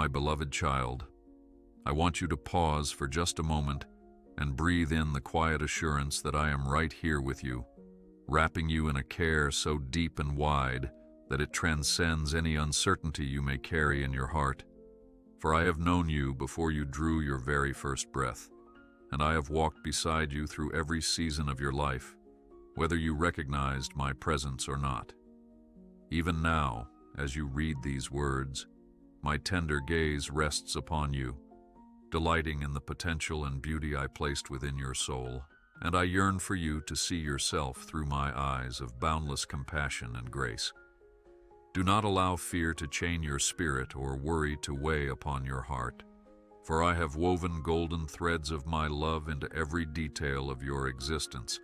My beloved child, I want you to pause for just a moment and breathe in the quiet assurance that I am right here with you, wrapping you in a care so deep and wide that it transcends any uncertainty you may carry in your heart. For I have known you before you drew your very first breath, and I have walked beside you through every season of your life, whether you recognized my presence or not. Even now, as you read these words, my tender gaze rests upon you, delighting in the potential and beauty I placed within your soul, and I yearn for you to see yourself through my eyes of boundless compassion and grace. Do not allow fear to chain your spirit or worry to weigh upon your heart, for I have woven golden threads of my love into every detail of your existence,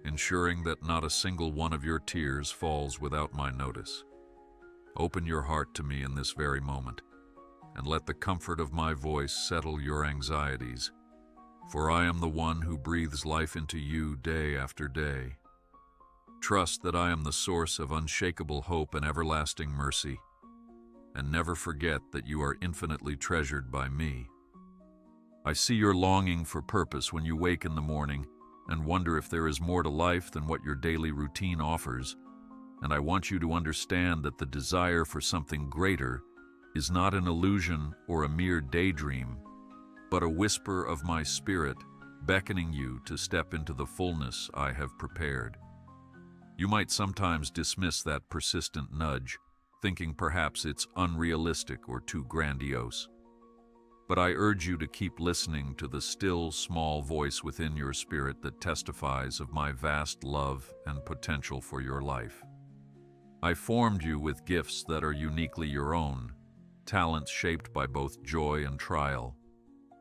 ensuring that not a single one of your tears falls without my notice. Open your heart to me in this very moment, and let the comfort of my voice settle your anxieties, for I am the one who breathes life into you day after day. Trust that I am the source of unshakable hope and everlasting mercy, and never forget that you are infinitely treasured by me. I see your longing for purpose when you wake in the morning and wonder if there is more to life than what your daily routine offers, and I want you to understand that the desire for something greater is not an illusion or a mere daydream, but a whisper of my spirit beckoning you to step into the fullness I have prepared. You might sometimes dismiss that persistent nudge, thinking perhaps it's unrealistic or too grandiose. But I urge you to keep listening to the still, small voice within your spirit that testifies of my vast love and potential for your life. I formed you with gifts that are uniquely your own, talents shaped by both joy and trial,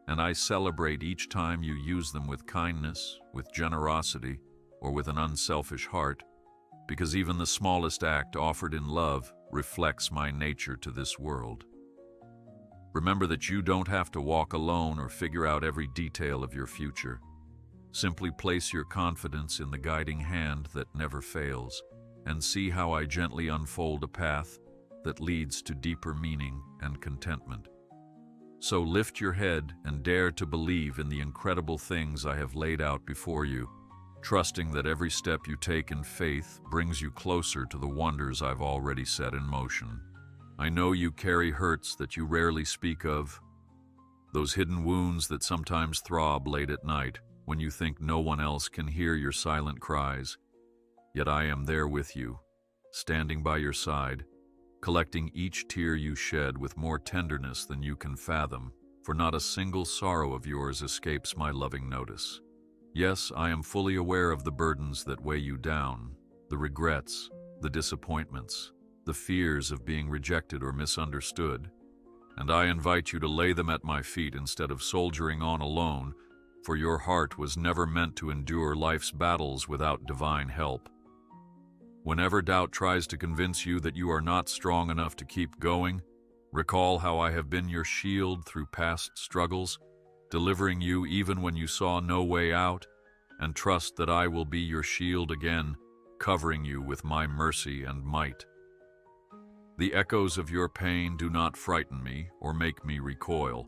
and I celebrate each time you use them with kindness, with generosity, or with an unselfish heart, because even the smallest act offered in love reflects my nature to this world. Remember that you don't have to walk alone or figure out every detail of your future. Simply place your confidence in the guiding hand that never fails, and see how I gently unfold a path that leads to deeper meaning and contentment. So lift your head and dare to believe in the incredible things I have laid out before you, trusting that every step you take in faith brings you closer to the wonders I've already set in motion. I know you carry hurts that you rarely speak of, those hidden wounds that sometimes throb late at night when you think no one else can hear your silent cries. Yet I am there with you, standing by your side, collecting each tear you shed with more tenderness than you can fathom, for not a single sorrow of yours escapes my loving notice. Yes, I am fully aware of the burdens that weigh you down, the regrets, the disappointments, the fears of being rejected or misunderstood, and I invite you to lay them at my feet instead of soldiering on alone, for your heart was never meant to endure life's battles without divine help. Whenever doubt tries to convince you that you are not strong enough to keep going, recall how I have been your shield through past struggles, delivering you even when you saw no way out, and trust that I will be your shield again, covering you with my mercy and might. The echoes of your pain do not frighten me or make me recoil.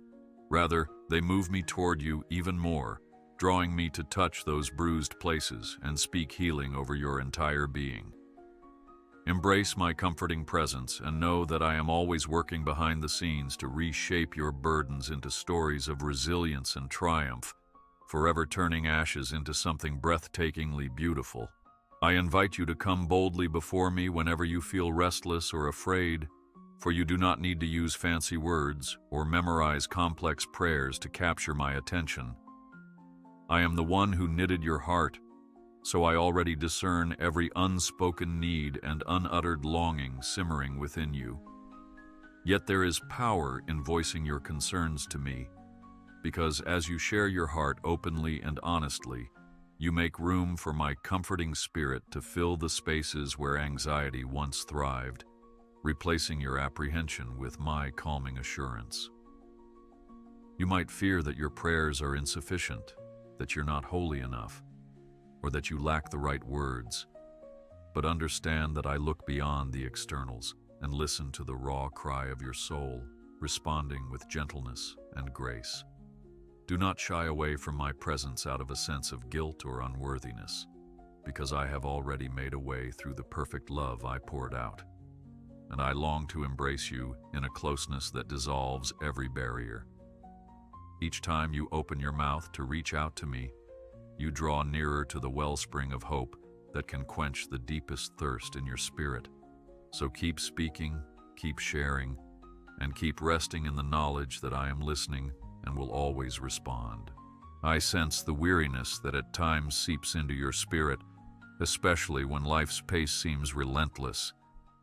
Rather, they move me toward you even more, drawing me to touch those bruised places and speak healing over your entire being. Embrace my comforting presence and know that I am always working behind the scenes to reshape your burdens into stories of resilience and triumph, forever turning ashes into something breathtakingly beautiful. I invite you to come boldly before me whenever you feel restless or afraid, for you do not need to use fancy words or memorize complex prayers to capture my attention. I am the one who knitted your heart, so I already discern every unspoken need and unuttered longing simmering within you. Yet there is power in voicing your concerns to me, because as you share your heart openly and honestly, you make room for my comforting spirit to fill the spaces where anxiety once thrived, replacing your apprehension with my calming assurance. You might fear that your prayers are insufficient, that you're not holy enough, or that you lack the right words, but understand that I look beyond the externals and listen to the raw cry of your soul, responding with gentleness and grace. Do not shy away from my presence out of a sense of guilt or unworthiness, because I have already made a way through the perfect love I poured out. And I long to embrace you in a closeness that dissolves every barrier. Each time you open your mouth to reach out to me, you draw nearer to the wellspring of hope that can quench the deepest thirst in your spirit. So keep speaking, keep sharing, and keep resting in the knowledge that I am listening and will always respond. I sense the weariness that at times seeps into your spirit, especially when life's pace seems relentless,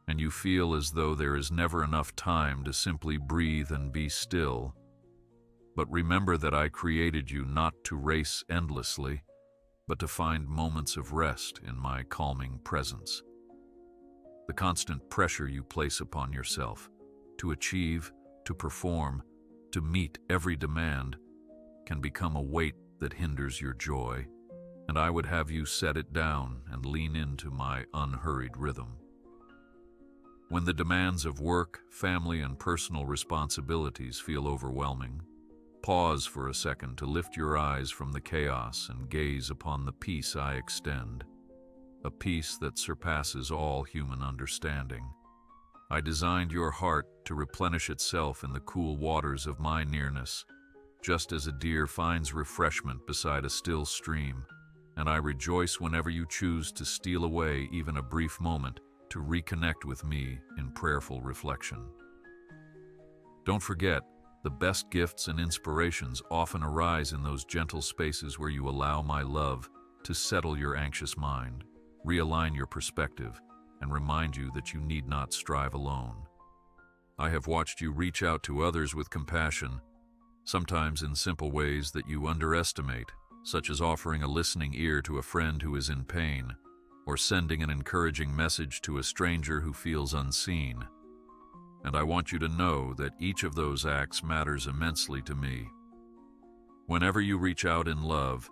and you feel as though there is never enough time to simply breathe and be still. But remember that I created you not to race endlessly, but to find moments of rest in my calming presence. The constant pressure you place upon yourself to achieve, to perform, to meet every demand can become a weight that hinders your joy, and I would have you set it down and lean into my unhurried rhythm. When the demands of work, family, and personal responsibilities feel overwhelming, pause for a second to lift your eyes from the chaos and gaze upon the peace I extend, a peace that surpasses all human understanding. I designed your heart to replenish itself in the cool waters of my nearness, just as a deer finds refreshment beside a still stream, and I rejoice whenever you choose to steal away even a brief moment to reconnect with me in prayerful reflection. Don't forget, the best gifts and inspirations often arise in those gentle spaces where you allow my love to settle your anxious mind, realign your perspective, and remind you that you need not strive alone. I have watched you reach out to others with compassion, sometimes in simple ways that you underestimate, such as offering a listening ear to a friend who is in pain, or sending an encouraging message to a stranger who feels unseen. And I want you to know that each of those acts matters immensely to me. Whenever you reach out in love,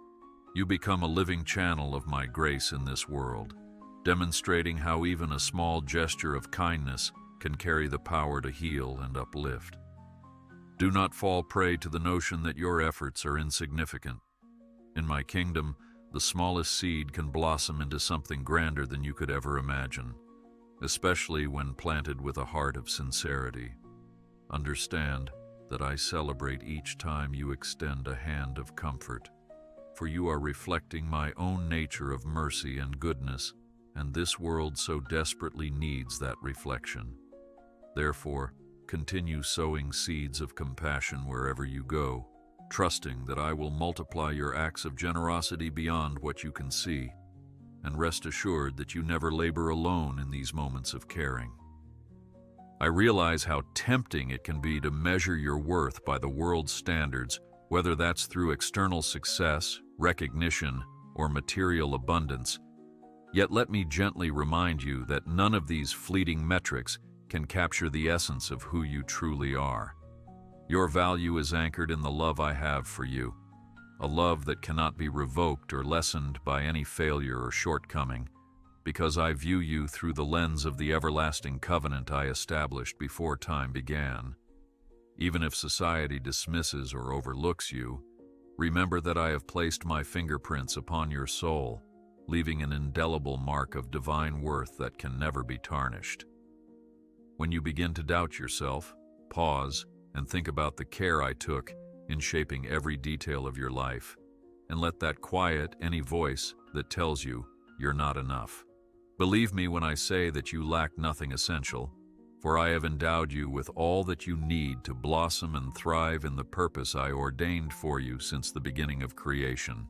you become a living channel of my grace in this world, demonstrating how even a small gesture of kindness can carry the power to heal and uplift. Do not fall prey to the notion that your efforts are insignificant. In my kingdom, the smallest seed can blossom into something grander than you could ever imagine, especially when planted with a heart of sincerity. Understand that I celebrate each time you extend a hand of comfort, for you are reflecting my own nature of mercy and goodness, and this world so desperately needs that reflection. Therefore, continue sowing seeds of compassion wherever you go, trusting that I will multiply your acts of generosity beyond what you can see, and rest assured that you never labor alone in these moments of caring. I realize how tempting it can be to measure your worth by the world's standards, whether that's through external success, recognition, or material abundance. Yet let me gently remind you that none of these fleeting metrics can capture the essence of who you truly are. Your value is anchored in the love I have for you, a love that cannot be revoked or lessened by any failure or shortcoming, because I view you through the lens of the everlasting covenant I established before time began. Even if society dismisses or overlooks you, remember that I have placed my fingerprints upon your soul, leaving an indelible mark of divine worth that can never be tarnished. When you begin to doubt yourself, pause and think about the care I took in shaping every detail of your life, and let that quiet any voice that tells you you're not enough. Believe me when I say that you lack nothing essential, for I have endowed you with all that you need to blossom and thrive in the purpose I ordained for you since the beginning of creation.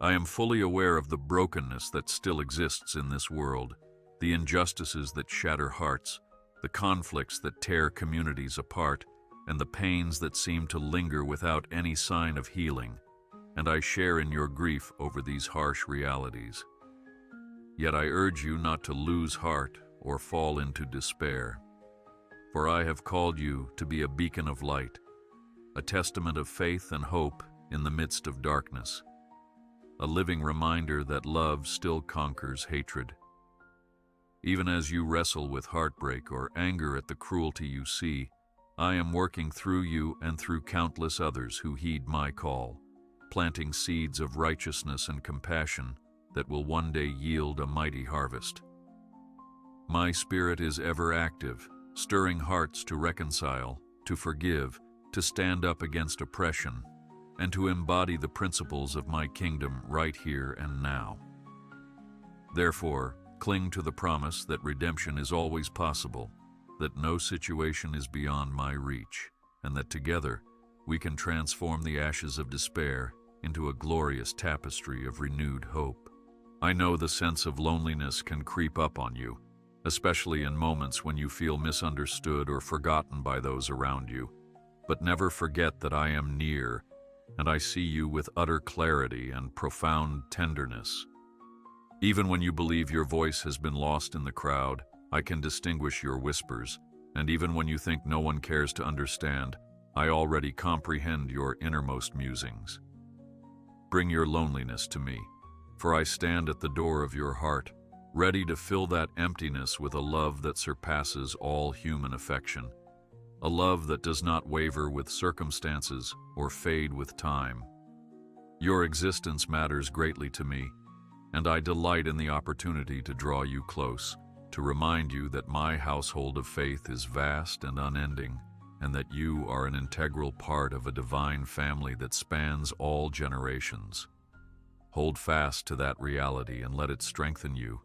I am fully aware of the brokenness that still exists in this world, the injustices that shatter hearts, the conflicts that tear communities apart, and the pains that seem to linger without any sign of healing, and I share in your grief over these harsh realities. Yet I urge you not to lose heart or fall into despair, for I have called you to be a beacon of light, a testament of faith and hope in the midst of darkness, a living reminder that love still conquers hatred. Even as you wrestle with heartbreak or anger at the cruelty you see, I am working through you and through countless others who heed my call, planting seeds of righteousness and compassion that will one day yield a mighty harvest. My spirit is ever active, stirring hearts to reconcile, to forgive, to stand up against oppression, and to embody the principles of my kingdom right here and now. Therefore, cling to the promise that redemption is always possible, that no situation is beyond my reach, and that together we can transform the ashes of despair into a glorious tapestry of renewed hope. I know the sense of loneliness can creep up on you, especially in moments when you feel misunderstood or forgotten by those around you. But never forget that I am near, and I see you with utter clarity and profound tenderness. Even when you believe your voice has been lost in the crowd, I can distinguish your whispers, and even when you think no one cares to understand, I already comprehend your innermost musings. Bring your loneliness to me, for I stand at the door of your heart, ready to fill that emptiness with a love that surpasses all human affection, a love that does not waver with circumstances or fade with time. Your existence matters greatly to me, and I delight in the opportunity to draw you close, to remind you that my household of faith is vast and unending, and that you are an integral part of a divine family that spans all generations. Hold fast to that reality and let it strengthen you,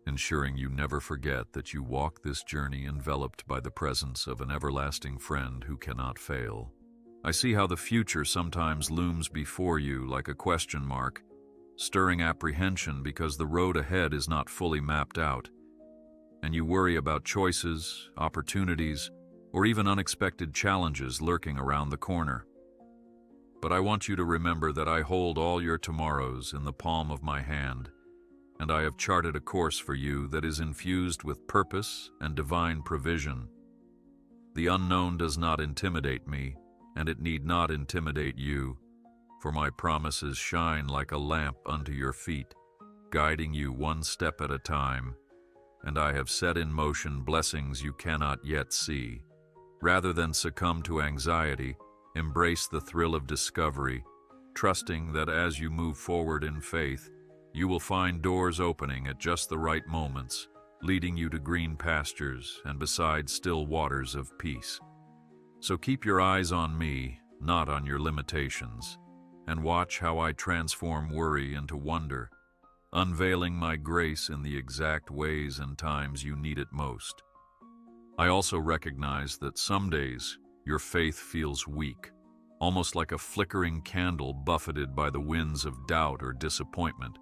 ensuring you never forget that you walk this journey enveloped by the presence of an everlasting friend who cannot fail. I see how the future sometimes looms before you like a question mark, stirring apprehension because the road ahead is not fully mapped out, and you worry about choices, opportunities, or even unexpected challenges lurking around the corner. But I want you to remember that I hold all your tomorrows in the palm of my hand, and I have charted a course for you that is infused with purpose and divine provision. The unknown does not intimidate me, and it need not intimidate you, for my promises shine like a lamp unto your feet, guiding you one step at a time, and I have set in motion blessings you cannot yet see. Rather than succumb to anxiety, embrace the thrill of discovery, trusting that as you move forward in faith, you will find doors opening at just the right moments, leading you to green pastures and beside still waters of peace. So keep your eyes on me, not on your limitations, and watch how I transform worry into wonder, unveiling my grace in the exact ways and times you need it most. I also recognize that some days your faith feels weak, almost like a flickering candle buffeted by the winds of doubt or disappointment.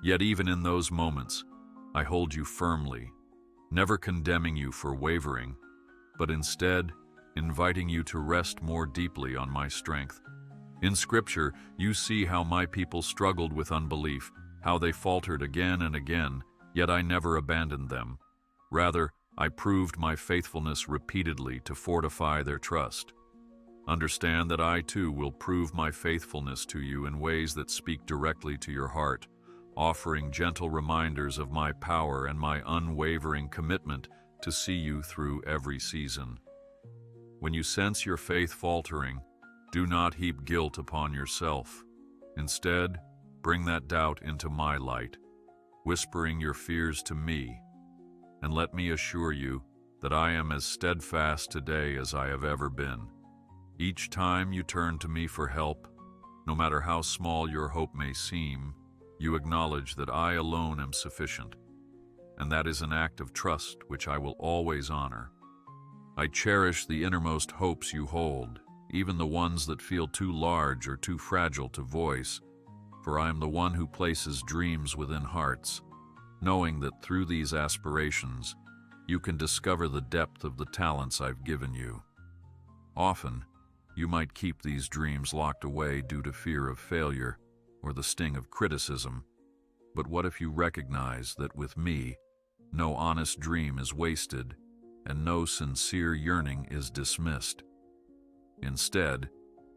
Yet even in those moments, I hold you firmly, never condemning you for wavering, but instead inviting you to rest more deeply on my strength. In Scripture, you see how my people struggled with unbelief, how they faltered again and again, yet I never abandoned them. Rather, I proved my faithfulness repeatedly to fortify their trust. Understand that I too will prove my faithfulness to you in ways that speak directly to your heart, offering gentle reminders of my power and my unwavering commitment to see you through every season. When you sense your faith faltering, do not heap guilt upon yourself. Instead, bring that doubt into my light, whispering your fears to me, and let me assure you that I am as steadfast today as I have ever been. Each time you turn to me for help, no matter how small your hope may seem, you acknowledge that I alone am sufficient, and that is an act of trust which I will always honor. I cherish the innermost hopes you hold, even the ones that feel too large or too fragile to voice, for I am the one who places dreams within hearts, knowing that through these aspirations, you can discover the depth of the talents I've given you. Often, you might keep these dreams locked away due to fear of failure or the sting of criticism, but what if you recognize that with me, no honest dream is wasted and no sincere yearning is dismissed? Instead,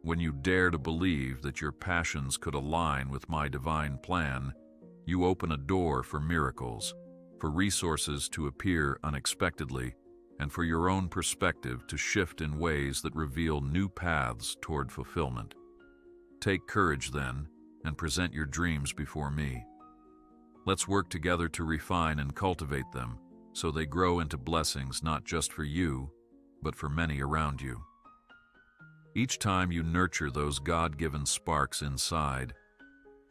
when you dare to believe that your passions could align with my divine plan, you open a door for miracles, for resources to appear unexpectedly, and for your own perspective to shift in ways that reveal new paths toward fulfillment. Take courage, then, and present your dreams before me. Let's work together to refine and cultivate them so they grow into blessings not just for you, but for many around you. Each time you nurture those God-given sparks inside,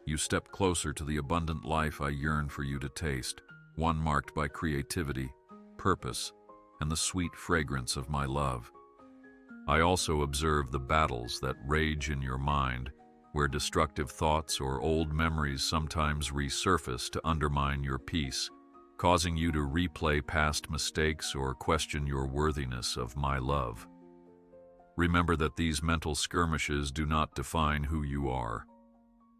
you step closer to the abundant life I yearn for you to taste, one marked by creativity, purpose, and the sweet fragrance of my love. I also observe the battles that rage in your mind, where destructive thoughts or old memories sometimes resurface to undermine your peace, causing you to replay past mistakes or question your worthiness of my love. Remember that these mental skirmishes do not define who you are.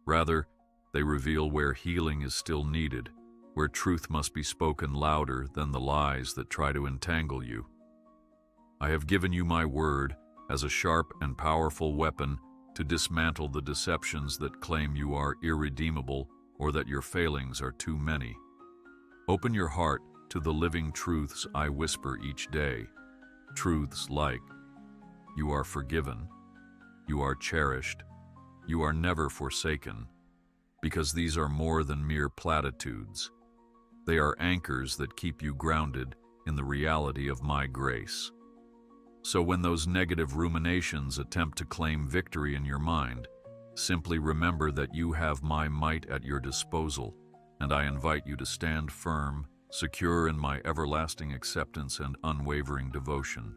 Rather, they reveal where healing is still needed, where truth must be spoken louder than the lies that try to entangle you. I have given you my word as a sharp and powerful weapon to dismantle the deceptions that claim you are irredeemable or that your failings are too many. Open your heart to the living truths I whisper each day. Truths like, you are forgiven, you are cherished, you are never forsaken, because these are more than mere platitudes. They are anchors that keep you grounded in the reality of my grace. So when those negative ruminations attempt to claim victory in your mind, simply remember that you have my might at your disposal, and I invite you to stand firm, secure in my everlasting acceptance and unwavering devotion.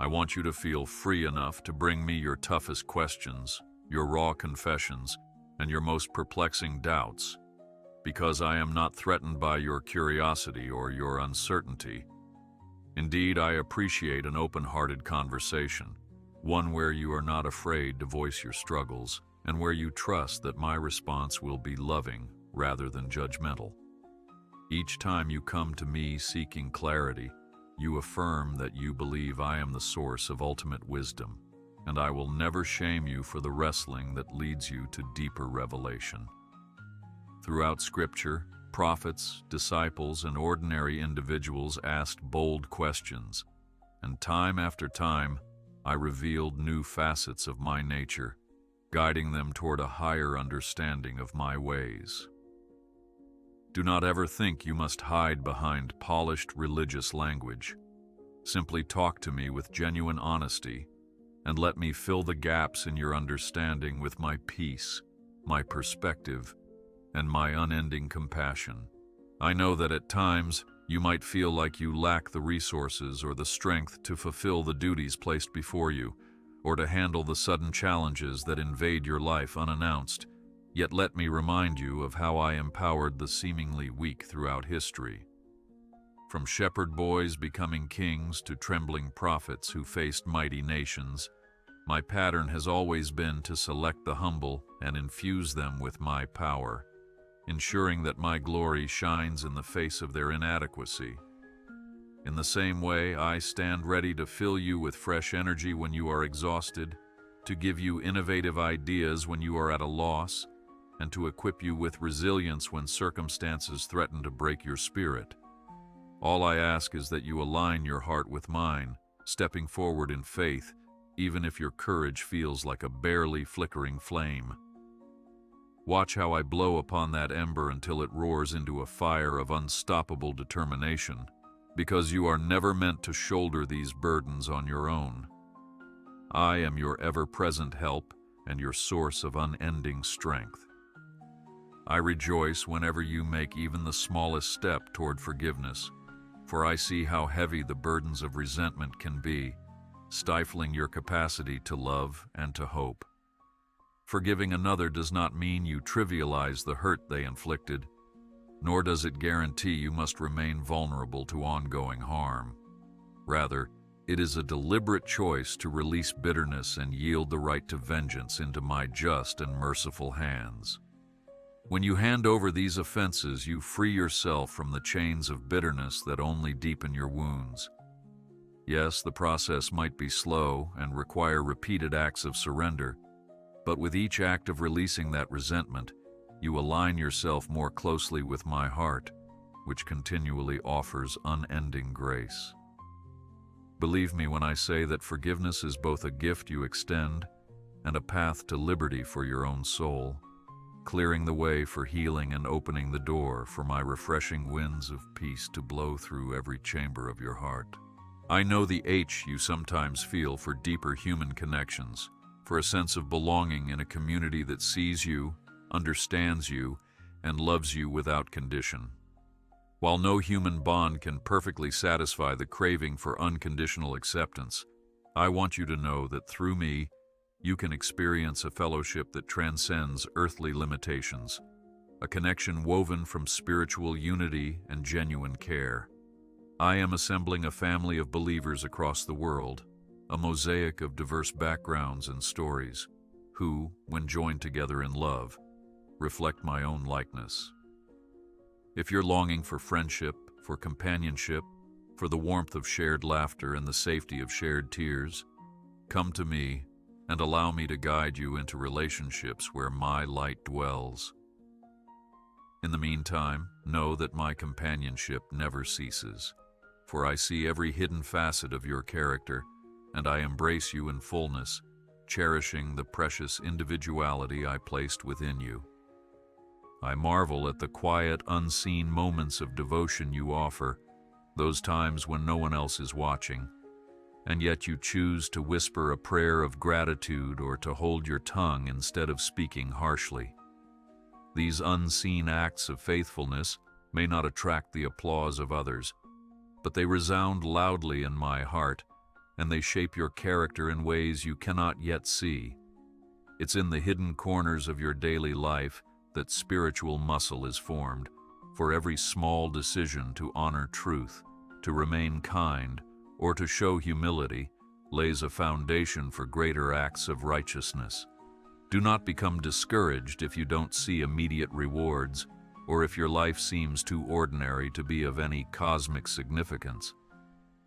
I want you to feel free enough to bring me your toughest questions, your raw confessions, and your most perplexing doubts, because I am not threatened by your curiosity or your uncertainty. Indeed, I appreciate an open-hearted conversation, one where you are not afraid to voice your struggles, and where you trust that my response will be loving rather than judgmental. Each time you come to me seeking clarity, you affirm that you believe I am the source of ultimate wisdom, and I will never shame you for the wrestling that leads you to deeper revelation. Throughout Scripture, prophets, disciples, and ordinary individuals asked bold questions, and time after time, I revealed new facets of my nature, guiding them toward a higher understanding of my ways. Do not ever think you must hide behind polished religious language. Simply talk to me with genuine honesty, and let me fill the gaps in your understanding with my peace, my perspective, and my unending compassion. I know that at times you might feel like you lack the resources or the strength to fulfill the duties placed before you, or to handle the sudden challenges that invade your life unannounced. Yet let me remind you of how I empowered the seemingly weak throughout history. From shepherd boys becoming kings to trembling prophets who faced mighty nations, my pattern has always been to select the humble and infuse them with my power, ensuring that my glory shines in the face of their inadequacy. In the same way, I stand ready to fill you with fresh energy when you are exhausted, to give you innovative ideas when you are at a loss, and to equip you with resilience when circumstances threaten to break your spirit. All I ask is that you align your heart with mine, stepping forward in faith, even if your courage feels like a barely flickering flame. Watch how I blow upon that ember until it roars into a fire of unstoppable determination, because you are never meant to shoulder these burdens on your own. I am your ever-present help and your source of unending strength. I rejoice whenever you make even the smallest step toward forgiveness, for I see how heavy the burdens of resentment can be, stifling your capacity to love and to hope. Forgiving another does not mean you trivialize the hurt they inflicted, nor does it guarantee you must remain vulnerable to ongoing harm. Rather, it is a deliberate choice to release bitterness and yield the right to vengeance into my just and merciful hands. When you hand over these offenses, you free yourself from the chains of bitterness that only deepen your wounds. Yes, the process might be slow and require repeated acts of surrender, but with each act of releasing that resentment, you align yourself more closely with my heart, which continually offers unending grace. Believe me when I say that forgiveness is both a gift you extend and a path to liberty for your own soul, clearing the way for healing and opening the door for my refreshing winds of peace to blow through every chamber of your heart. I know the ache you sometimes feel for deeper human connections, for a sense of belonging in a community that sees you, understands you, and loves you without condition. While no human bond can perfectly satisfy the craving for unconditional acceptance, I want you to know that through me, you can experience a fellowship that transcends earthly limitations, a connection woven from spiritual unity and genuine care. I am assembling a family of believers across the world, a mosaic of diverse backgrounds and stories, who, when joined together in love, reflect my own likeness. If you're longing for friendship, for companionship, for the warmth of shared laughter and the safety of shared tears, come to me and allow me to guide you into relationships where my light dwells. In the meantime, know that my companionship never ceases, for I see every hidden facet of your character, and I embrace you in fullness, cherishing the precious individuality I placed within you. I marvel at the quiet, unseen moments of devotion you offer, those times when no one else is watching, and yet you choose to whisper a prayer of gratitude or to hold your tongue instead of speaking harshly. These unseen acts of faithfulness may not attract the applause of others, but they resound loudly in my heart, and they shape your character in ways you cannot yet see. It's in the hidden corners of your daily life that spiritual muscle is formed, for every small decision to honor truth, to remain kind, or to show humility lays a foundation for greater acts of righteousness. Do not become discouraged if you don't see immediate rewards, or if your life seems too ordinary to be of any cosmic significance.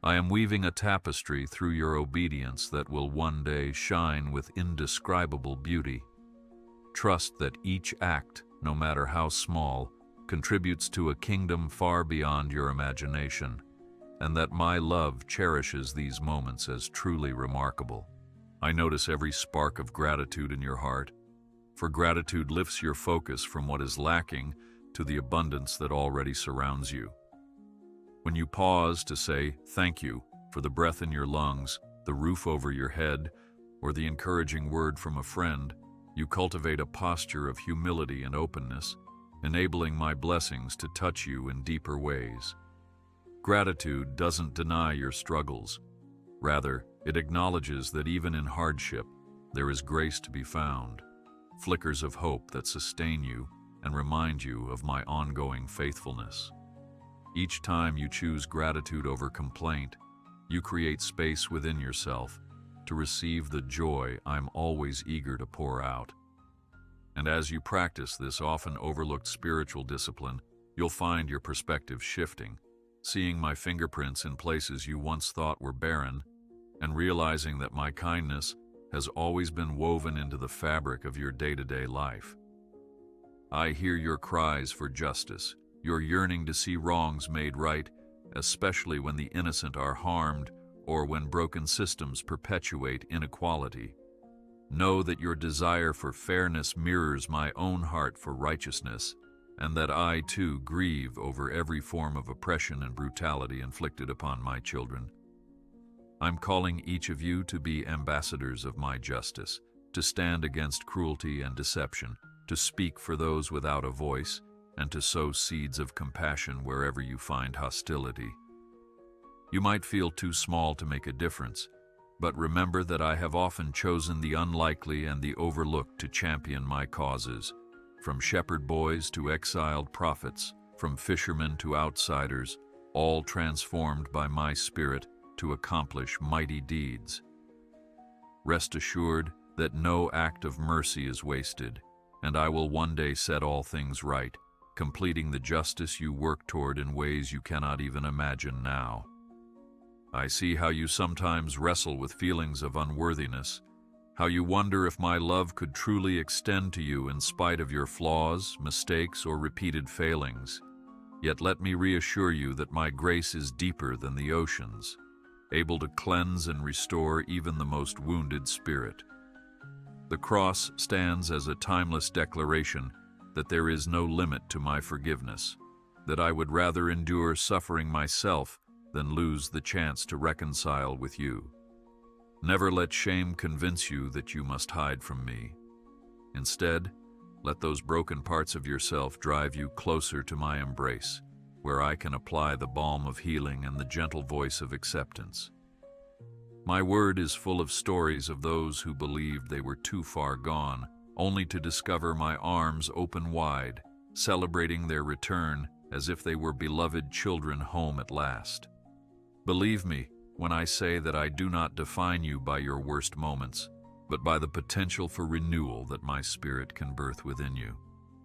I am weaving a tapestry through your obedience that will one day shine with indescribable beauty. Trust that each act, no matter how small, contributes to a kingdom far beyond your imagination, and that my love cherishes these moments as truly remarkable. I notice every spark of gratitude in your heart, for gratitude lifts your focus from what is lacking to the abundance that already surrounds you. When you pause to say thank you for the breath in your lungs, the roof over your head, or the encouraging word from a friend, you cultivate a posture of humility and openness, enabling my blessings to touch you in deeper ways. Gratitude doesn't deny your struggles. Rather, it acknowledges that even in hardship, there is grace to be found, flickers of hope that sustain you and remind you of my ongoing faithfulness. Each time you choose gratitude over complaint, you create space within yourself to receive the joy I'm always eager to pour out. And as you practice this often overlooked spiritual discipline, you'll find your perspective shifting, seeing my fingerprints in places you once thought were barren, and realizing that my kindness has always been woven into the fabric of your day-to-day life. I hear your cries for justice, your yearning to see wrongs made right, especially when the innocent are harmed or when broken systems perpetuate inequality. Know that your desire for fairness mirrors my own heart for righteousness, and that I, too, grieve over every form of oppression and brutality inflicted upon my children. I'm calling each of you to be ambassadors of my justice, to stand against cruelty and deception, to speak for those without a voice, and to sow seeds of compassion wherever you find hostility. You might feel too small to make a difference, but remember that I have often chosen the unlikely and the overlooked to champion my causes. From shepherd boys to exiled prophets, from fishermen to outsiders, all transformed by my spirit to accomplish mighty deeds. Rest assured that no act of mercy is wasted, and I will one day set all things right, completing the justice you work toward in ways you cannot even imagine now. I see how you sometimes wrestle with feelings of unworthiness, how you wonder if my love could truly extend to you in spite of your flaws, mistakes, or repeated failings. Yet let me reassure you that my grace is deeper than the oceans. able to cleanse and restore even the most wounded spirit. The cross stands as a timeless declaration that there is no limit to my forgiveness, that I would rather endure suffering myself than lose the chance to reconcile with you. Never let shame convince you that you must hide from me. Instead, let those broken parts of yourself drive you closer to my embrace, where I can apply the balm of healing and the gentle voice of acceptance. My word is full of stories of those who believed they were too far gone, only to discover my arms open wide, celebrating their return as if they were beloved children home at last. Believe me when I say that I do not define you by your worst moments, but by the potential for renewal that my spirit can birth within you.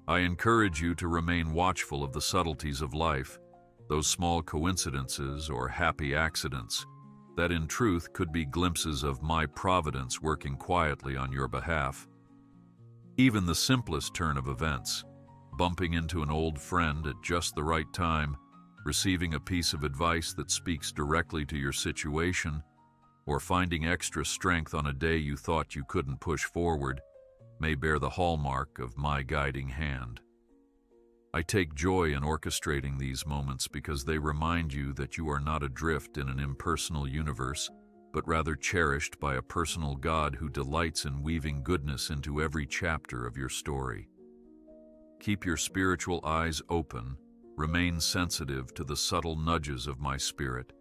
I encourage you to remain watchful of the subtleties of life, those small coincidences or happy accidents that in truth could be glimpses of my providence working quietly on your behalf. Even the simplest turn of events, bumping into an old friend at just the right time, receiving a piece of advice that speaks directly to your situation, or finding extra strength on a day you thought you couldn't push forward, may bear the hallmark of my guiding hand. I take joy in orchestrating these moments because they remind you that you are not adrift in an impersonal universe, but rather cherished by a personal God who delights in weaving goodness into every chapter of your story. Keep your spiritual eyes open, remain sensitive to the subtle nudges of my spirit,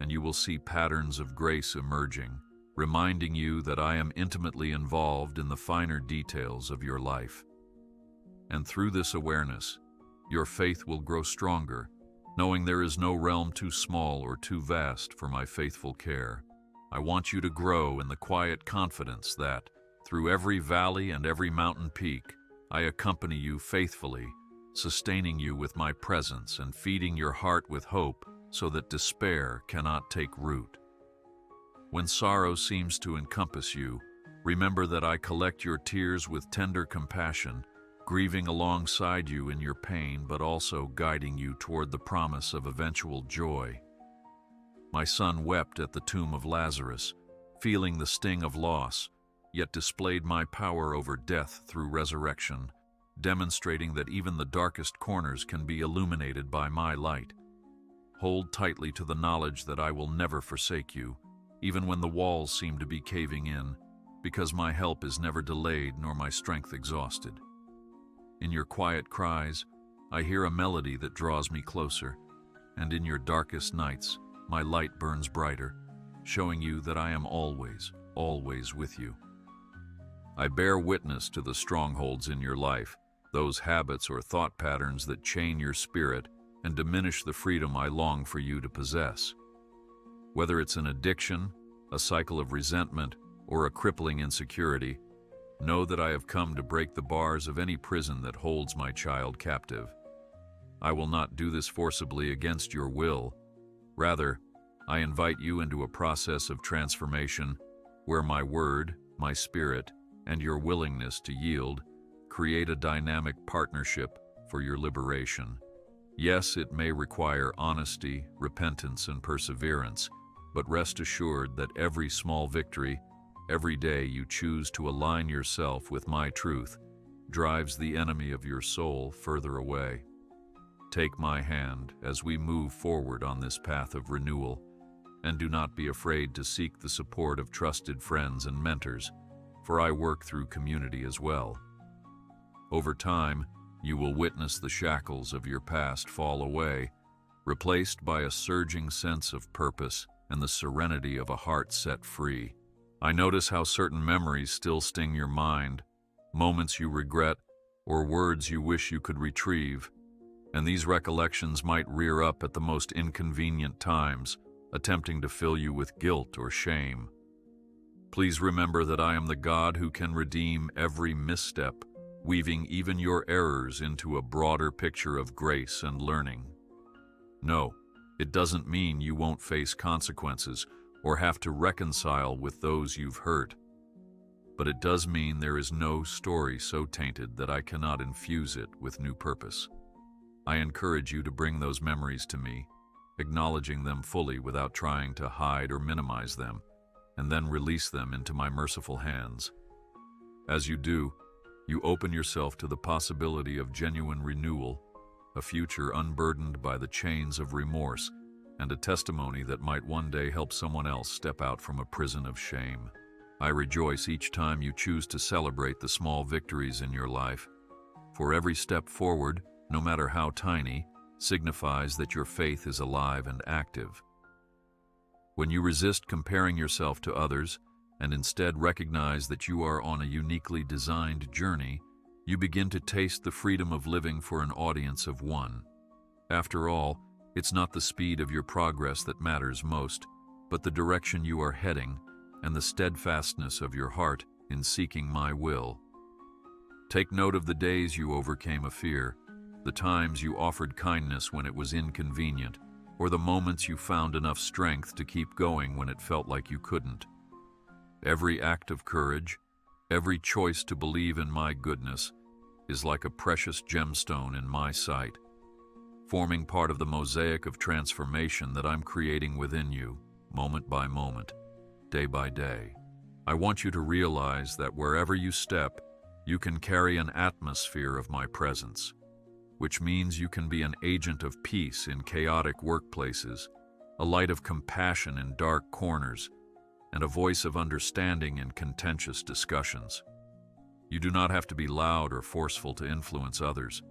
and you will see patterns of grace emerging, reminding you that I am intimately involved in the finer details of your life. And through this awareness, your faith will grow stronger, knowing there is no realm too small or too vast for my faithful care. I want you to grow in the quiet confidence that, through every valley and every mountain peak, I accompany you faithfully, sustaining you with my presence and feeding your heart with hope so that despair cannot take root. When sorrow seems to encompass you, remember that I collect your tears with tender compassion, grieving alongside you in your pain but also guiding you toward the promise of eventual joy. My son wept at the tomb of Lazarus, feeling the sting of loss, yet displayed my power over death through resurrection, demonstrating that even the darkest corners can be illuminated by my light. Hold tightly to the knowledge that I will never forsake you, even when the walls seem to be caving in, because my help is never delayed nor my strength exhausted. In your quiet cries, I hear a melody that draws me closer, and in your darkest nights, my light burns brighter, showing you that I am always, always with you. I bear witness to the strongholds in your life, those habits or thought patterns that chain your spirit and diminish the freedom I long for you to possess. Whether it's an addiction, a cycle of resentment, or a crippling insecurity, know that I have come to break the bars of any prison that holds my child captive. I will not do this forcibly against your will. Rather, I invite you into a process of transformation where my word, my spirit, and your willingness to yield create a dynamic partnership for your liberation. Yes, it may require honesty, repentance, and perseverance, but rest assured that every small victory, every day you choose to align yourself with my truth, drives the enemy of your soul further away. Take my hand as we move forward on this path of renewal, and do not be afraid to seek the support of trusted friends and mentors, for I work through community as well. Over time, you will witness the shackles of your past fall away, replaced by a surging sense of purpose and the serenity of a heart set free. I notice how certain memories still sting your mind, moments you regret, or words you wish you could retrieve, and these recollections might rear up at the most inconvenient times, attempting to fill you with guilt or shame. Please remember that I am the God who can redeem every misstep, weaving even your errors into a broader picture of grace and learning. No, it doesn't mean you won't face consequences or have to reconcile with those you've hurt. But it does mean there is no story so tainted that I cannot infuse it with new purpose. I encourage you to bring those memories to me, acknowledging them fully without trying to hide or minimize them, and then release them into my merciful hands. As you do, you open yourself to the possibility of genuine renewal, a future unburdened by the chains of remorse, and a testimony that might one day help someone else step out from a prison of shame. I rejoice each time you choose to celebrate the small victories in your life, for every step forward, no matter how tiny, signifies that your faith is alive and active. When you resist comparing yourself to others and instead recognize that you are on a uniquely designed journey, you begin to taste the freedom of living for an audience of one. After all, it's not the speed of your progress that matters most, but the direction you are heading and the steadfastness of your heart in seeking my will. Take note of the days you overcame a fear, the times you offered kindness when it was inconvenient, or the moments you found enough strength to keep going when it felt like you couldn't. Every act of courage, every choice to believe in my goodness, is like a precious gemstone in my sight, forming part of the mosaic of transformation that I'm creating within you, moment by moment, day by day. I want you to realize that wherever you step, you can carry an atmosphere of my presence, which means you can be an agent of peace in chaotic workplaces, a light of compassion in dark corners, and a voice of understanding in contentious discussions. You do not have to be loud or forceful to influence others.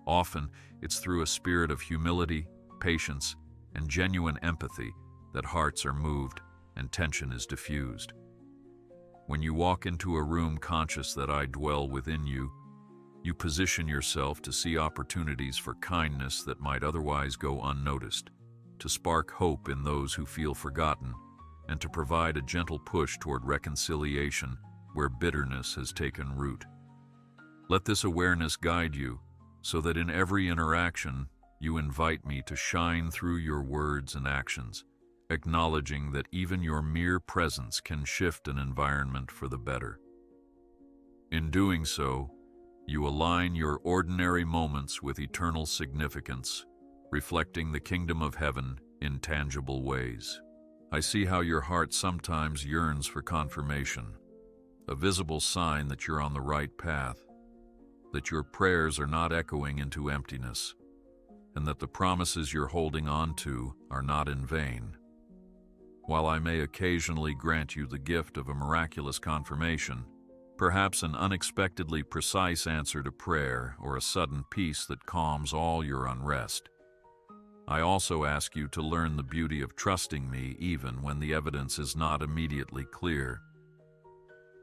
Often, it's through a spirit of humility, patience, and genuine empathy that hearts are moved and tension is diffused. When you walk into a room conscious that I dwell within you, you position yourself to see opportunities for kindness that might otherwise go unnoticed, to spark hope in those who feel forgotten, and to provide a gentle push toward reconciliation where bitterness has taken root. Let this awareness guide you, so that in every interaction you invite me to shine through your words and actions, acknowledging that even your mere presence can shift an environment for the better. In doing so, you align your ordinary moments with eternal significance, reflecting the kingdom of heaven in tangible ways. I see how your heart sometimes yearns for confirmation, a visible sign that you're on the right path, that your prayers are not echoing into emptiness, and that the promises you're holding on to are not in vain. While I may occasionally grant you the gift of a miraculous confirmation, perhaps an unexpectedly precise answer to prayer or a sudden peace that calms all your unrest, I also ask you to learn the beauty of trusting me even when the evidence is not immediately clear.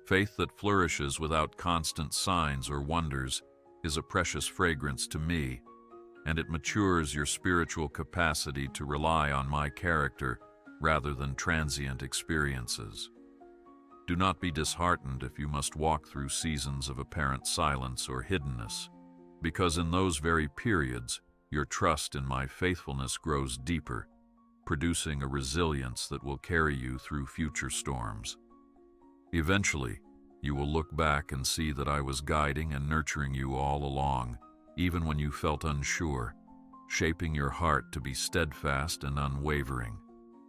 Faith that flourishes without constant signs or wonders is a precious fragrance to me, and it matures your spiritual capacity to rely on my character rather than transient experiences. Do not be disheartened if you must walk through seasons of apparent silence or hiddenness, because in those very periods, your trust in my faithfulness grows deeper, producing a resilience that will carry you through future storms. Eventually, you will look back and see that I was guiding and nurturing you all along, even when you felt unsure, shaping your heart to be steadfast and unwavering.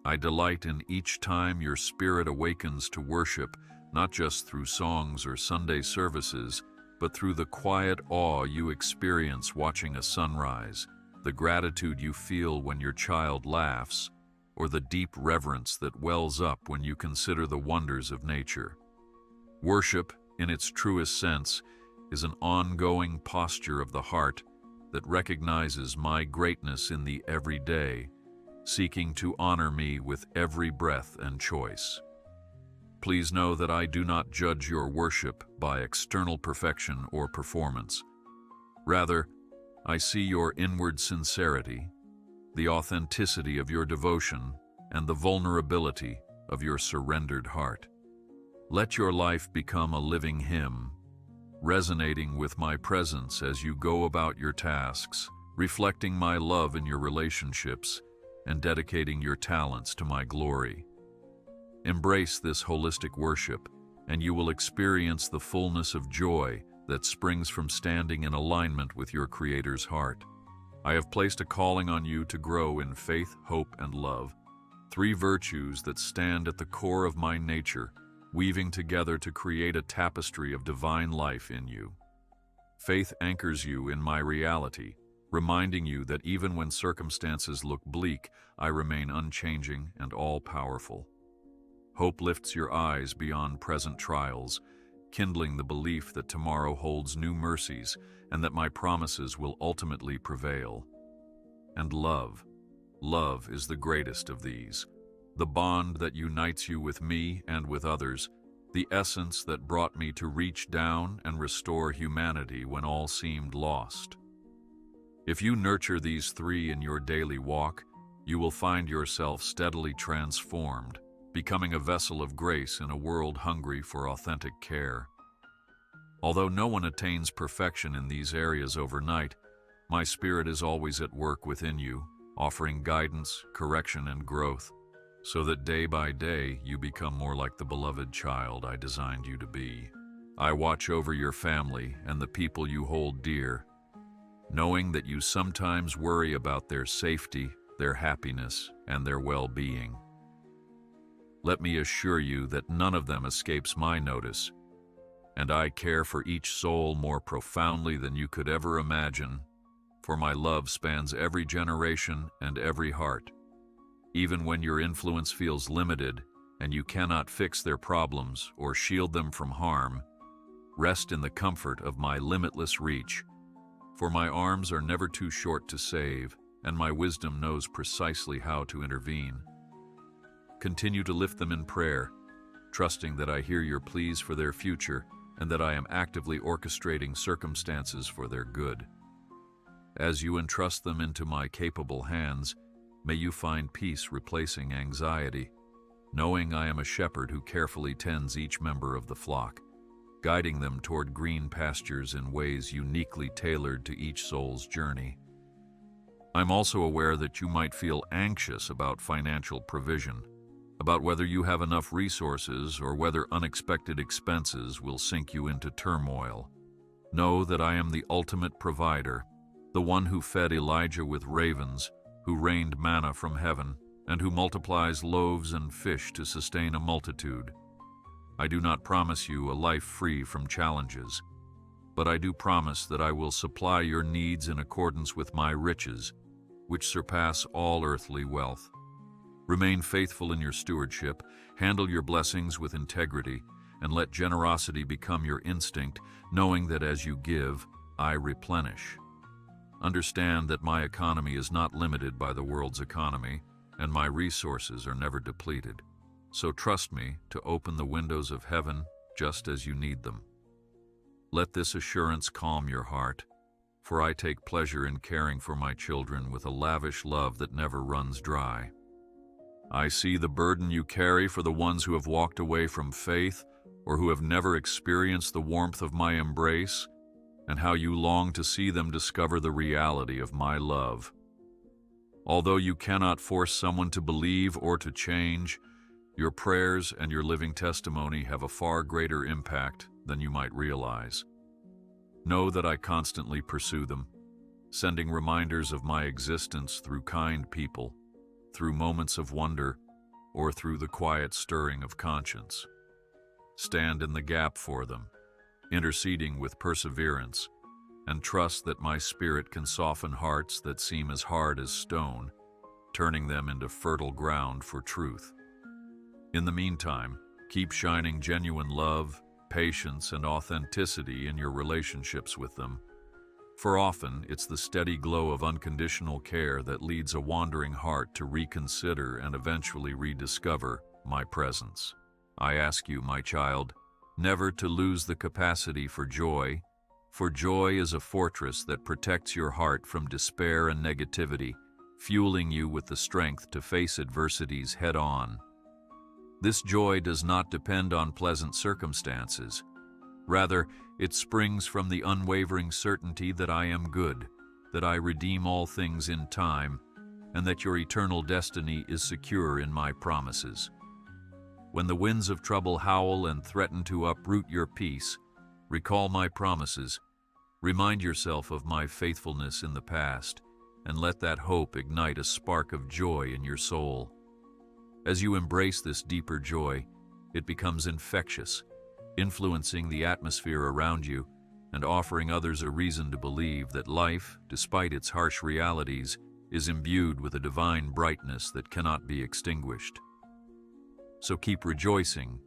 I delight in each time your spirit awakens to worship, not just through songs or Sunday services, but through the quiet awe you experience watching a sunrise, the gratitude you feel when your child laughs, or the deep reverence that wells up when you consider the wonders of nature. Worship, in its truest sense, is an ongoing posture of the heart that recognizes my greatness in the everyday, seeking to honor me with every breath and choice. Please know that I do not judge your worship by external perfection or performance. Rather, I see your inward sincerity, the authenticity of your devotion, and the vulnerability of your surrendered heart. Let your life become a living hymn, resonating with my presence as you go about your tasks, reflecting my love in your relationships, and dedicating your talents to my glory. Embrace this holistic worship, and you will experience the fullness of joy that springs from standing in alignment with your Creator's heart. I have placed a calling on you to grow in faith, hope, and love, three virtues that stand at the core of my nature, weaving together to create a tapestry of divine life in you. Faith anchors you in my reality, reminding you that even when circumstances look bleak, I remain unchanging and all-powerful. Hope lifts your eyes beyond present trials, kindling the belief that tomorrow holds new mercies and that my promises will ultimately prevail. And love. Love is the greatest of these, the bond that unites you with me and with others, the essence that brought me to reach down and restore humanity when all seemed lost. If you nurture these three in your daily walk, you will find yourself steadily transformed, becoming a vessel of grace in a world hungry for authentic care. Although no one attains perfection in these areas overnight, my spirit is always at work within you, offering guidance, correction, and growth, so that day by day you become more like the beloved child I designed you to be. I watch over your family and the people you hold dear, knowing that you sometimes worry about their safety, their happiness, and their well-being. Let me assure you that none of them escapes my notice, and I care for each soul more profoundly than you could ever imagine, for my love spans every generation and every heart. Even when your influence feels limited and you cannot fix their problems or shield them from harm, rest in the comfort of my limitless reach, for my arms are never too short to save, and my wisdom knows precisely how to intervene. Continue to lift them in prayer, trusting that I hear your pleas for their future and that I am actively orchestrating circumstances for their good. As you entrust them into my capable hands, may you find peace replacing anxiety, knowing I am a shepherd who carefully tends each member of the flock, guiding them toward green pastures in ways uniquely tailored to each soul's journey. I'm also aware that you might feel anxious about financial provision, about whether you have enough resources or whether unexpected expenses will sink you into turmoil. Know that I am the ultimate provider, the one who fed Elijah with ravens, who rained manna from heaven, and who multiplies loaves and fish to sustain a multitude. I do not promise you a life free from challenges, but I do promise that I will supply your needs in accordance with my riches, which surpass all earthly wealth. Remain faithful in your stewardship, handle your blessings with integrity, and let generosity become your instinct, knowing that as you give, I replenish. Understand that my economy is not limited by the world's economy, and my resources are never depleted. So trust me to open the windows of heaven just as you need them. Let this assurance calm your heart, for I take pleasure in caring for my children with a lavish love that never runs dry. I see the burden you carry for the ones who have walked away from faith or who have never experienced the warmth of my embrace, and how you long to see them discover the reality of my love. Although you cannot force someone to believe or to change, your prayers and your living testimony have a far greater impact than you might realize. Know that I constantly pursue them, sending reminders of my existence through kind people, through moments of wonder, or through the quiet stirring of conscience. Stand in the gap for them, interceding with perseverance, and trust that my spirit can soften hearts that seem as hard as stone, turning them into fertile ground for truth. In the meantime, keep shining genuine love, patience, and authenticity in your relationships with them, for often it's the steady glow of unconditional care that leads a wandering heart to reconsider and eventually rediscover my presence. I ask you, my child, never to lose the capacity for joy is a fortress that protects your heart from despair and negativity, fueling you with the strength to face adversities head-on. This joy does not depend on pleasant circumstances. Rather, it springs from the unwavering certainty that I am good, that I redeem all things in time, and that your eternal destiny is secure in my promises. When the winds of trouble howl and threaten to uproot your peace, recall my promises, remind yourself of my faithfulness in the past, and let that hope ignite a spark of joy in your soul. As you embrace this deeper joy, it becomes infectious, influencing the atmosphere around you and offering others a reason to believe that life, despite its harsh realities, is imbued with a divine brightness that cannot be extinguished. So keep rejoicing,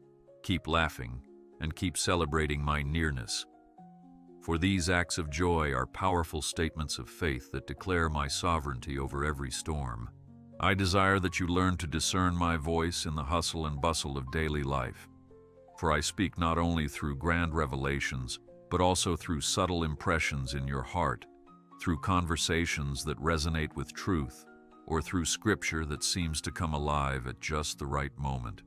keep laughing, and keep celebrating my nearness. For these acts of joy are powerful statements of faith that declare my sovereignty over every storm. I desire that you learn to discern my voice in the hustle and bustle of daily life. For I speak not only through grand revelations, but also through subtle impressions in your heart, through conversations that resonate with truth, or through scripture that seems to come alive at just the right moment.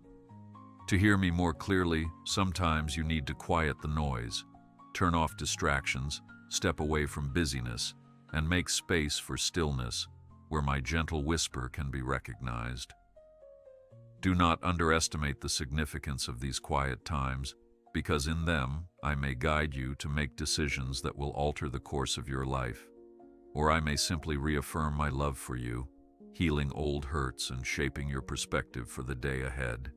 To hear me more clearly, sometimes you need to quiet the noise, turn off distractions, step away from busyness, and make space for stillness, where my gentle whisper can be recognized. Do not underestimate the significance of these quiet times, because in them I may guide you to make decisions that will alter the course of your life, or I may simply reaffirm my love for you, healing old hurts and shaping your perspective for the day ahead.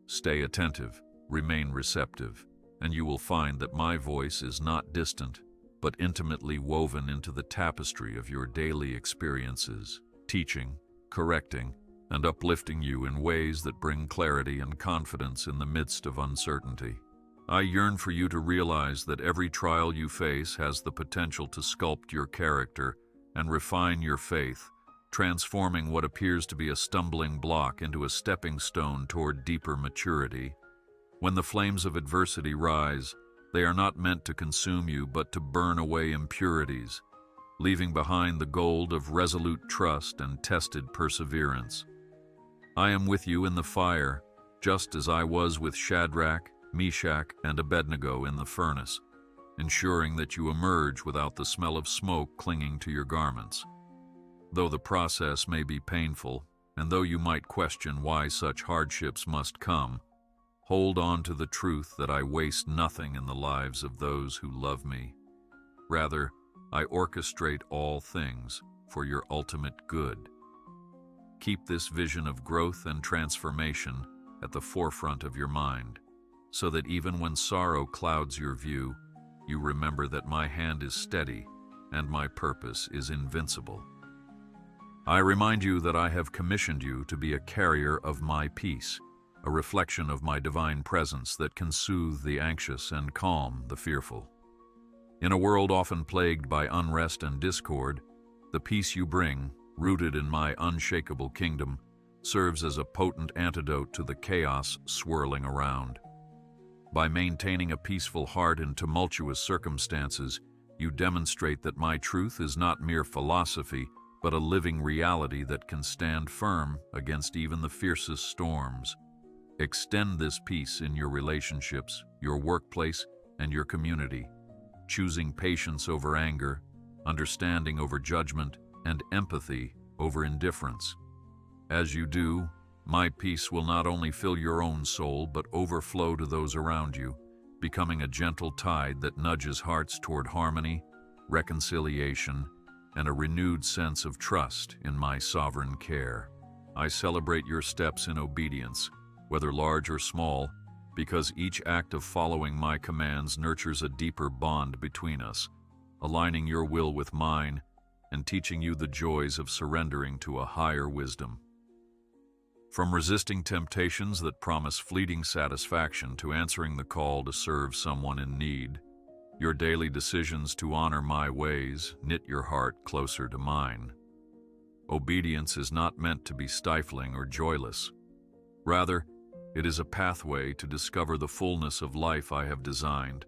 Stay attentive, remain receptive, and you will find that my voice is not distant, but intimately woven into the tapestry of your daily experiences, teaching, correcting, and uplifting you in ways that bring clarity and confidence in the midst of uncertainty. I yearn for you to realize that every trial you face has the potential to sculpt your character and refine your faith, transforming what appears to be a stumbling block into a stepping stone toward deeper maturity. When the flames of adversity rise, they are not meant to consume you but to burn away impurities, leaving behind the gold of resolute trust and tested perseverance. I am with you in the fire, just as I was with Shadrach, Meshach, and Abednego in the furnace, ensuring that you emerge without the smell of smoke clinging to your garments. Though the process may be painful, and though you might question why such hardships must come, hold on to the truth that I waste nothing in the lives of those who love me. Rather, I orchestrate all things for your ultimate good. Keep this vision of growth and transformation at the forefront of your mind, so that even when sorrow clouds your view, you remember that my hand is steady and my purpose is invincible. I remind you that I have commissioned you to be a carrier of my peace, a reflection of my divine presence that can soothe the anxious and calm the fearful. In a world often plagued by unrest and discord, the peace you bring, rooted in my unshakable kingdom, serves as a potent antidote to the chaos swirling around. By maintaining a peaceful heart in tumultuous circumstances, you demonstrate that my truth is not mere philosophy, but a living reality that can stand firm against even the fiercest storms. Extend this peace in your relationships, your workplace, and your community, choosing patience over anger, understanding over judgment, and empathy over indifference. As you do, my peace will not only fill your own soul but overflow to those around you, becoming a gentle tide that nudges hearts toward harmony, reconciliation, and a renewed sense of trust in my sovereign care. I celebrate your steps in obedience, whether large or small, because each act of following my commands nurtures a deeper bond between us, aligning your will with mine and teaching you the joys of surrendering to a higher wisdom. From resisting temptations that promise fleeting satisfaction to answering the call to serve someone in need, your daily decisions to honor my ways knit your heart closer to mine. Obedience is not meant to be stifling or joyless. Rather, it is a pathway to discover the fullness of life I have designed,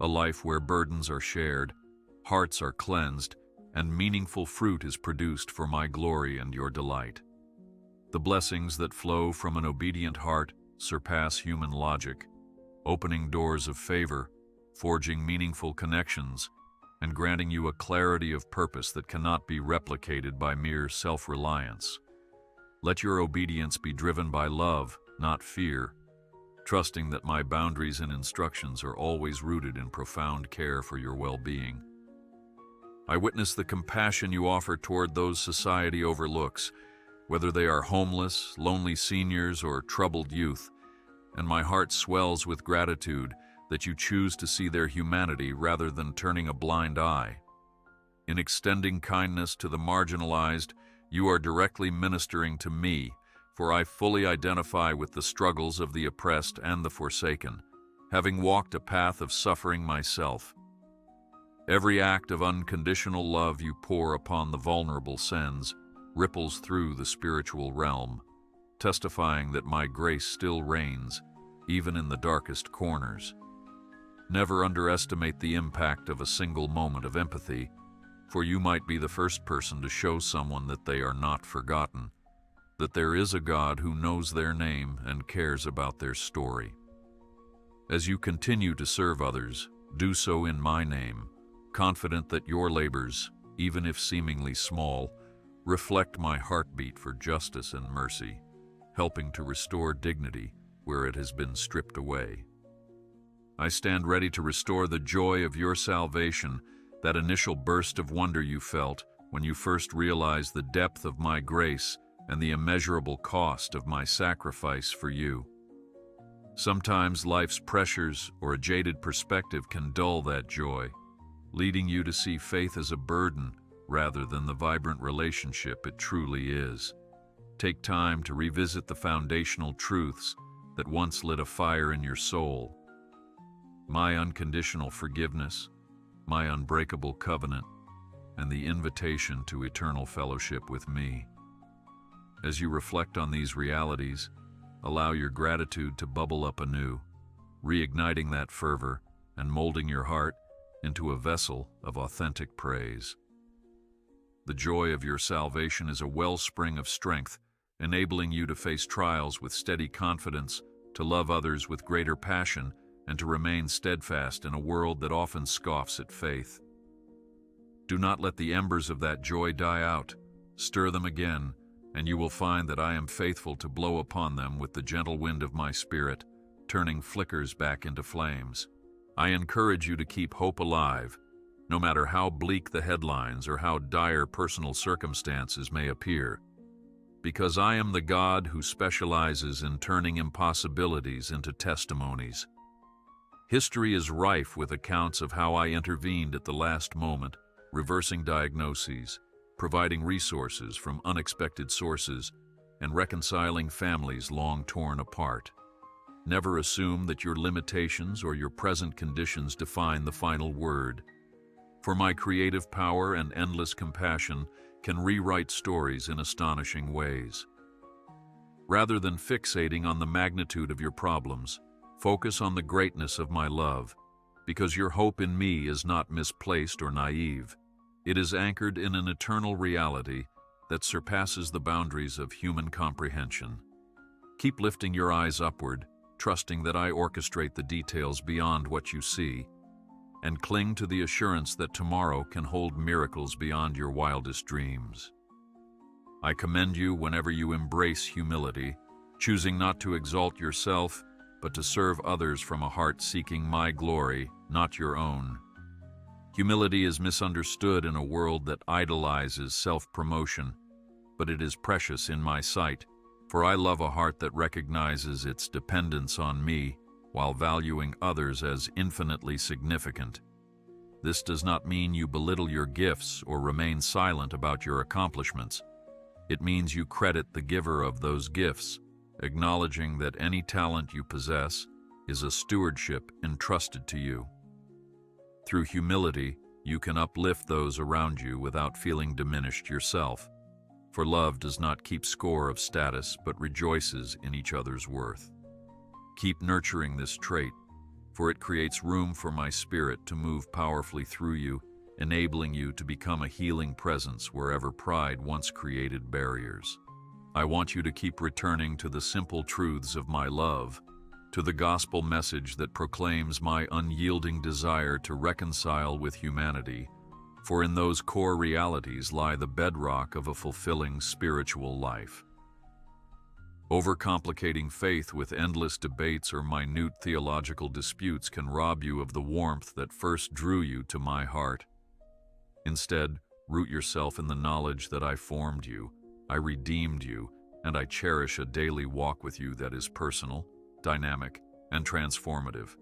a life where burdens are shared, hearts are cleansed, and meaningful fruit is produced for my glory and your delight. The blessings that flow from an obedient heart surpass human logic, opening doors of favor, forging meaningful connections, and granting you a clarity of purpose that cannot be replicated by mere self-reliance. Let your obedience be driven by love, not fear, trusting that my boundaries and instructions are always rooted in profound care for your well-being. I witness the compassion you offer toward those society overlooks, whether they are homeless, lonely seniors, or troubled youth, and my heart swells with gratitude that you choose to see their humanity rather than turning a blind eye. In extending kindness to the marginalized, you are directly ministering to me, for I fully identify with the struggles of the oppressed and the forsaken, having walked a path of suffering myself. Every act of unconditional love you pour upon the vulnerable sends ripples through the spiritual realm, testifying that my grace still reigns, even in the darkest corners. Never underestimate the impact of a single moment of empathy, for you might be the first person to show someone that they are not forgotten, that there is a God who knows their name and cares about their story. As you continue to serve others, do so in my name, confident that your labors, even if seemingly small, reflect my heartbeat for justice and mercy, helping to restore dignity where it has been stripped away. I stand ready to restore the joy of your salvation, that initial burst of wonder you felt when you first realized the depth of my grace and the immeasurable cost of my sacrifice for you. Sometimes life's pressures or a jaded perspective can dull that joy, leading you to see faith as a burden rather than the vibrant relationship it truly is. Take time to revisit the foundational truths that once lit a fire in your soul. My unconditional forgiveness, my unbreakable covenant, and the invitation to eternal fellowship with me. As you reflect on these realities, allow your gratitude to bubble up anew, reigniting that fervor and molding your heart into a vessel of authentic praise. The joy of your salvation is a wellspring of strength, enabling you to face trials with steady confidence, to love others with greater passion, and to remain steadfast in a world that often scoffs at faith. Do not let the embers of that joy die out. Stir them again, and you will find that I am faithful to blow upon them with the gentle wind of my spirit, turning flickers back into flames. I encourage you to keep hope alive, no matter how bleak the headlines or how dire personal circumstances may appear, because I am the God who specializes in turning impossibilities into testimonies. History is rife with accounts of how I intervened at the last moment, reversing diagnoses, providing resources from unexpected sources, and reconciling families long torn apart. Never assume that your limitations or your present conditions define the final word, for my creative power and endless compassion can rewrite stories in astonishing ways. Rather than fixating on the magnitude of your problems, focus on the greatness of my love, because your hope in me is not misplaced or naive. It is anchored in an eternal reality that surpasses the boundaries of human comprehension. Keep lifting your eyes upward, trusting that I orchestrate the details beyond what you see, and cling to the assurance that tomorrow can hold miracles beyond your wildest dreams. I commend you whenever you embrace humility, choosing not to exalt yourself, but to serve others from a heart seeking my glory, not your own. Humility is misunderstood in a world that idolizes self-promotion, but it is precious in my sight, for I love a heart that recognizes its dependence on me while valuing others as infinitely significant. This does not mean you belittle your gifts or remain silent about your accomplishments. It means you credit the giver of those gifts, acknowledging that any talent you possess is a stewardship entrusted to you. Through humility, you can uplift those around you without feeling diminished yourself, for love does not keep score of status but rejoices in each other's worth. Keep nurturing this trait, for it creates room for my spirit to move powerfully through you, enabling you to become a healing presence wherever pride once created barriers. I want you to keep returning to the simple truths of my love, to the gospel message that proclaims my unyielding desire to reconcile with humanity, for in those core realities lie the bedrock of a fulfilling spiritual life. Overcomplicating faith with endless debates or minute theological disputes can rob you of the warmth that first drew you to my heart. Instead, root yourself in the knowledge that I formed you, I redeemed you, and I cherish a daily walk with you that is personal, dynamic, and transformative.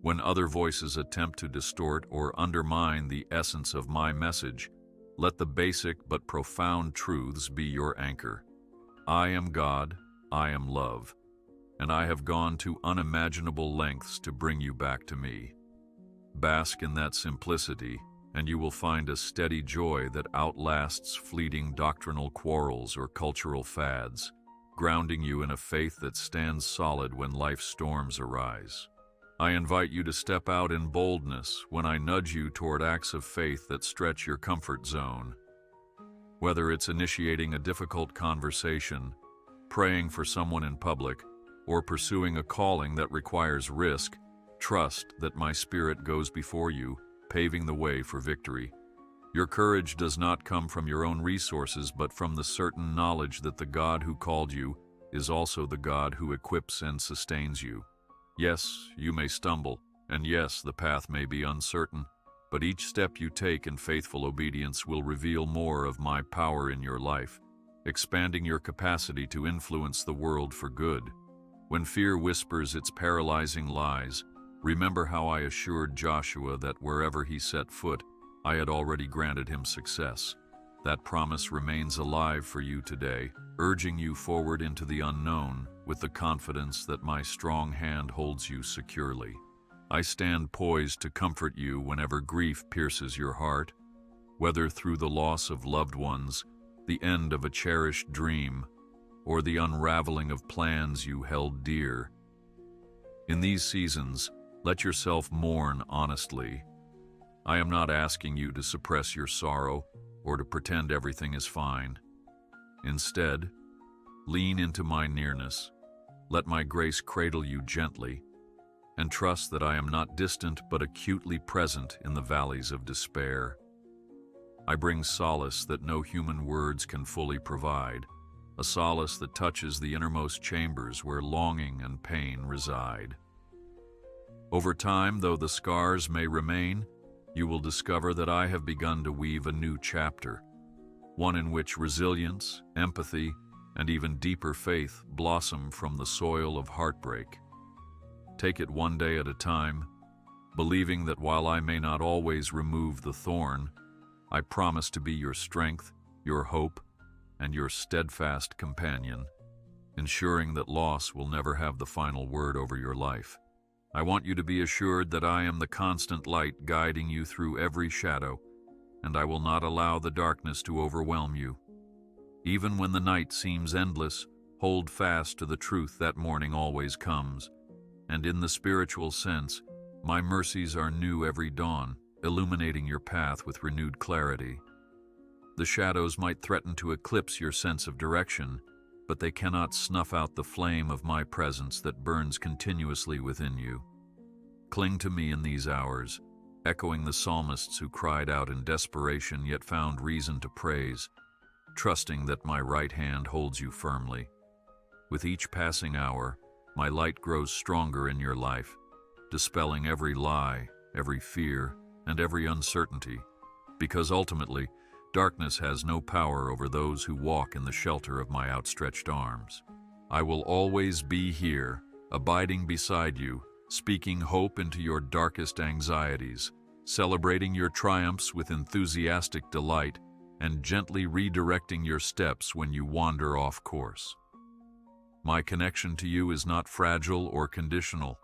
When other voices attempt to distort or undermine the essence of my message, let the basic but profound truths be your anchor. I am God, I am love, and I have gone to unimaginable lengths to bring you back to me. Bask in that simplicity, and you will find a steady joy that outlasts fleeting doctrinal quarrels or cultural fads, grounding you in a faith that stands solid when life's storms arise. I invite you to step out in boldness when I nudge you toward acts of faith that stretch your comfort zone. Whether it's initiating a difficult conversation, praying for someone in public, or pursuing a calling that requires risk, trust that my Spirit goes before you, paving the way for victory. Your courage does not come from your own resources, but from the certain knowledge that the God who called you is also the God who equips and sustains you. Yes, you may stumble, and yes, the path may be uncertain, but each step you take in faithful obedience will reveal more of my power in your life, expanding your capacity to influence the world for good. When fear whispers its paralyzing lies, remember how I assured Joshua that wherever he set foot, I had already granted him success. That promise remains alive for you today, urging you forward into the unknown with the confidence that my strong hand holds you securely. I stand poised to comfort you whenever grief pierces your heart, whether through the loss of loved ones, the end of a cherished dream, or the unraveling of plans you held dear. In these seasons, let yourself mourn honestly. I am not asking you to suppress your sorrow or to pretend everything is fine. Instead, lean into my nearness, let my grace cradle you gently, and trust that I am not distant but acutely present in the valleys of despair. I bring solace that no human words can fully provide, a solace that touches the innermost chambers where longing and pain reside. Over time, though the scars may remain, you will discover that I have begun to weave a new chapter, one in which resilience, empathy, and even deeper faith blossom from the soil of heartbreak. Take it one day at a time, believing that while I may not always remove the thorn, I promise to be your strength, your hope, and your steadfast companion, ensuring that loss will never have the final word over your life. I want you to be assured that I am the constant light guiding you through every shadow, and I will not allow the darkness to overwhelm you. Even when the night seems endless, hold fast to the truth that morning always comes. And in the spiritual sense, my mercies are new every dawn, illuminating your path with renewed clarity. The shadows might threaten to eclipse your sense of direction, but they cannot snuff out the flame of my presence that burns continuously within you. Cling to me in these hours, echoing the psalmists who cried out in desperation yet found reason to praise, trusting that my right hand holds you firmly. With each passing hour, my light grows stronger in your life, dispelling every lie, every fear, and every uncertainty, because ultimately, darkness has no power over those who walk in the shelter of my outstretched arms. I will always be here, abiding beside you, speaking hope into your darkest anxieties, celebrating your triumphs with enthusiastic delight, and gently redirecting your steps when you wander off course. My connection to you is not fragile or conditional.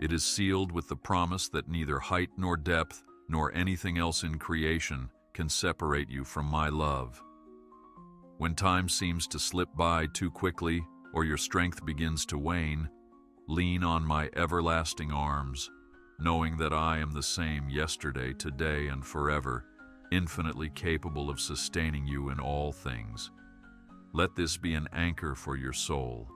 It is sealed with the promise that neither height nor depth, nor anything else in creation, can separate you from my love. When time seems to slip by too quickly or your strength begins to wane, lean on my everlasting arms, knowing that I am the same yesterday, today, and forever, infinitely capable of sustaining you in all things. Let this be an anchor for your soul,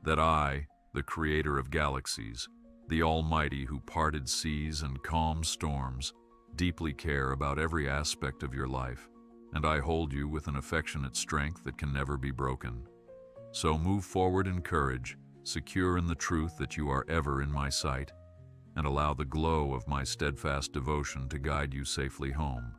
that I, the Creator of galaxies, the Almighty who parted seas and calmed storms, deeply care about every aspect of your life, and I hold you with an affectionate strength that can never be broken. So move forward in courage, secure in the truth that you are ever in my sight, and allow the glow of my steadfast devotion to guide you safely home.